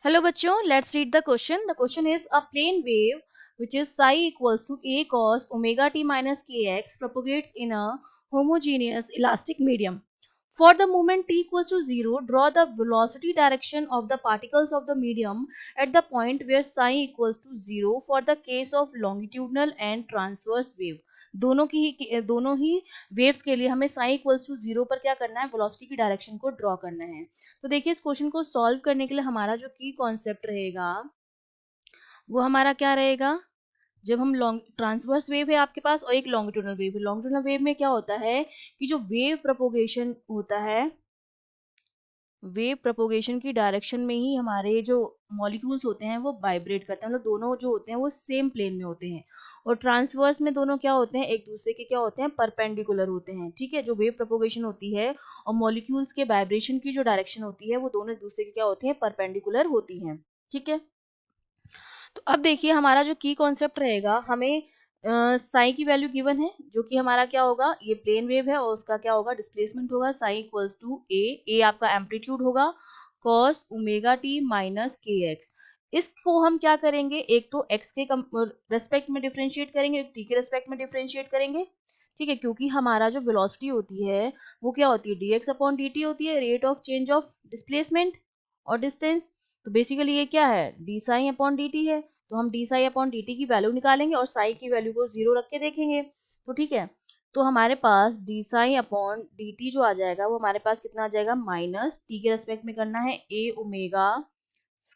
Hello बच्चों, let's read the question. The question is a plane wave which is psi equals to a cos omega t minus kx propagates in a homogeneous elastic medium. For the moment t equals to 0, draw the velocity direction of the particles of the medium at the point where psi equals to 0 for the case of longitudinal and transverse wave. दोनों ही waves के लिए हमें psi equals to 0 पर क्या करना है, velocity की direction को ड्रॉ करना है। तो देखिए इस क्वेश्चन को सॉल्व करने के लिए हमारा जो की कॉन्सेप्ट रहेगा वो हमारा क्या रहेगा। जब हम लॉन्ग ट्रांसवर्स वेव है आपके पास और एक लॉन्गिट्यूडनल वेव है, लॉन्गिट्यूडनल वेव में क्या होता है कि जो वेव प्रोपोगेशन होता है, वेव प्रोपोगेशन की डायरेक्शन में ही हमारे जो मॉलिक्यूल्स होते हैं वो वाइब्रेट करते हैं, मतलब दोनों जो होते हैं वो सेम प्लेन में होते हैं। और ट्रांसवर्स में दोनों क्या होते हैं, एक दूसरे के क्या होते हैं, परपेंडिकुलर होते हैं। ठीक है, जो वेव प्रोपोगेशन होती है और मॉलिक्यूल्स के वाइब्रेशन की जो डायरेक्शन होती है वो दोनों एक दूसरे के क्या होती हैं, परपेंडिकुलर होती हैं। ठीक है, तो अब देखिए हमारा जो की कॉन्सेप्ट रहेगा, हमें साई की वैल्यू गिवन है जो कि हमारा क्या होगा, ये प्लेन वेव है और उसका क्या होगा, डिस्प्लेसमेंट होगा साई इक्वल्स टू ए आपका एम्पलीट्यूड होगा कॉस ओमेगा टी माइनस के एक्स। इसको हम क्या करेंगे, एक तो x के रेस्पेक्ट में डिफरेंशिएट करेंगे, एक t के रेस्पेक्ट में डिफरेंशिएट करेंगे। ठीक है, क्योंकि हमारा जो वेलोसिटी होती है वो क्या होती है, dx अपॉन dt होती है, rate of change of displacement और डिस्टेंस। तो बेसिकली ये क्या है, D psi upon D T है। तो हम D psi upon D T की वैल्यू निकालेंगे और साई की वैल्यू को 0 रख के देखेंगे। तो ठीक है, तो हमारे पास D psi upon D T जो आ जाएगा वो हमारे पास कितना आ जाएगा, माइनस टी के रेस्पेक्ट में करना है ए ओमेगा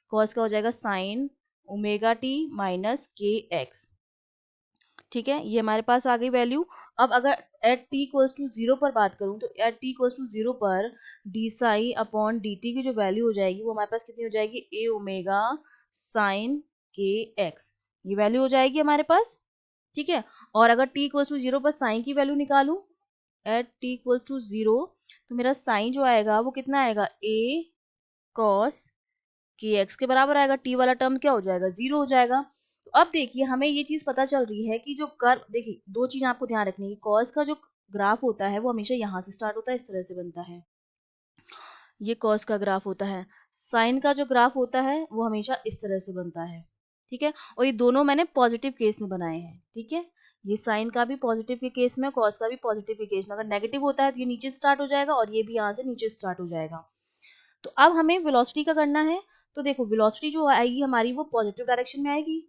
कॉस का हो जाएगा साइन ओमेगा टी माइनस के एक्स। ठीक है, ये हमारे पास आ गई वैल्यू। अब अगर एट टी इक्वल्स टू 0 पर बात करूं तो एट टी इक्वल्स टू 0 पर D psi upon D T की जो वैल्यू हो जाएगी वो हमारे पास कितनी हो जाएगी, ए ओमेगा साइन के एक्स, ये वैल्यू हो जाएगी हमारे पास। ठीक है, और अगर टी इक्वल्स टू 0 पर साइन की वैल्यू निकालूं एट टी इक्वल्स टू 0, तो मेरा साइन जो आएगा वो कितना आएगा, ए कॉस के एक्स के बराबर आएगा। टी वाला टर्म क्या हो जाएगा, 0 हो जाएगा। तो अब देखिए हमें ये चीज पता चल रही है कि जो कर्व, देखिए दो चीज आपको ध्यान रखनी है, कॉस का जो ग्राफ होता है वो हमेशा यहाँ से स्टार्ट होता है, इस तरह से बनता है, ये कॉस का ग्राफ होता है। साइन का जो ग्राफ होता है वो हमेशा इस तरह से बनता है। ठीक है, और ये दोनों मैंने पॉजिटिव केस में बनाए हैं। ठीक है, ये साइन का भी पॉजिटिव के केस में, कॉस का भी पॉजिटिव के केस में। अगर नेगेटिव होता है तो ये नीचे स्टार्ट हो जाएगा और ये भी यहाँ से नीचे स्टार्ट हो जाएगा। तो अब हमें वेलोसिटी का करना है। तो देखो वेलोसिटी जो आएगी हमारी वो पॉजिटिव डायरेक्शन में आएगी,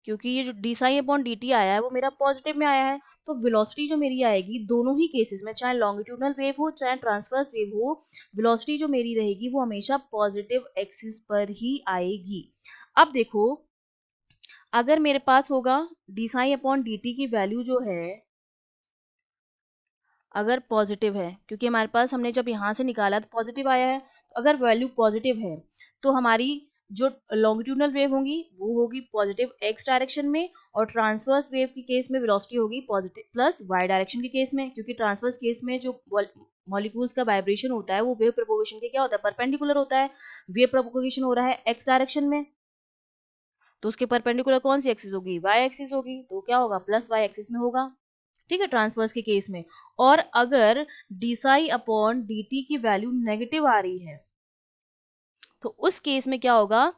क्योंकि ये जो D psi upon D T आया है वो मेरा पॉजिटिव में आया है। तो वेलोसिटी जो मेरी आएगी दोनों ही केसेस में, चाहे लॉन्गिट्यूडनल वेव हो चाहे ट्रांसवर्स वेव हो, वेलोसिटी जो मेरी रहेगी वो हमेशा पॉजिटिव एक्सिस पर ही आएगी। अब देखो अगर मेरे पास होगा D psi upon D T की वैल्यू जो है अगर पॉजिटिव है, क्योंकि हमारे पास हमने जब यहाँ से निकाला तो पॉजिटिव आया है, तो अगर वैल्यू पॉजिटिव है तो हमारी जो लॉन्गिट्यूडनल वेव होगी वो होगी पॉजिटिव एक्स डायरेक्शन में, और ट्रांसवर्स वेव की केस में वेलोसिटी होगी पॉजिटिव प्लस वाई डायरेक्शन के केस में, क्योंकि ट्रांसवर्स केस में जो मॉलिक्यूल्स का वाइब्रेशन होता है वो वेव प्रोपोगेशन के क्या होता है, परपेंडिकुलर होता है। वेव प्रोपोगेशन हो रहा है एक्स डायरेक्शन में, तो उसके परपेंडिकुलर कौन सी एक्सिस होगी, वाई एक्सिस होगी, तो क्या होगा, प्लस वाई एक्सिस में होगा। ठीक है, ट्रांसवर्स के केस में। और अगर D psi upon D T की वैल्यू नेगेटिव आ रही है तो उस केस में क्या होगा,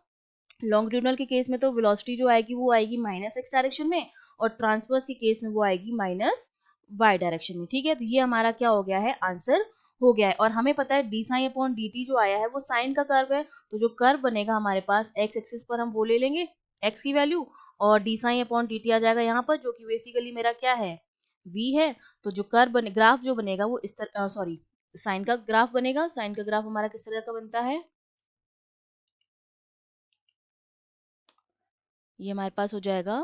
लॉन्गिट्यूडनल के केस में तो वेलोसिटी जो आएगी वो आएगी माइनस एक्स डायरेक्शन में, और ट्रांसवर्स के केस में वो आएगी माइनस वाई डायरेक्शन में। ठीक है, तो ये हमारा क्या हो गया है, आंसर हो गया है। और हमें पता है D sine upon D T जो आया है वो साइन का कर्व है, तो जो कर्व बनेगा हमारे पास एक्स एक्सिस पर हम वो ले लेंगे एक्स की वैल्यू, और D sine upon D T आ जाएगा यहाँ पर, जो कि बेसिकली मेरा क्या है, v है। तो जो कर्व बने, ग्राफ जो बनेगा वो इस तरह, सॉरी साइन का ग्राफ बनेगा। साइन का ग्राफ हमारा किस तरह का बनता है, ये हमारे पास हो जाएगा।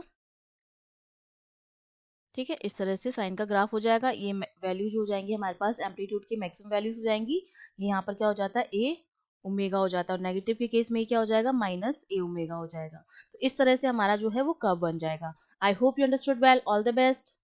ठीक है, इस तरह से साइन का ग्राफ हो जाएगा। ये वैल्यूज हो जाएंगी हमारे पास, एम्पलीट्यूड की मैक्सिमम वैल्यूज हो जाएंगी। ये यहाँ पर क्या हो जाता है, ए ओमेगा हो जाता है, और नेगेटिव के केस में क्या हो जाएगा, माइनस ए ओमेगा हो जाएगा। तो इस तरह से हमारा जो है वो कर्व बन जाएगा। I hope you understood well, all the best.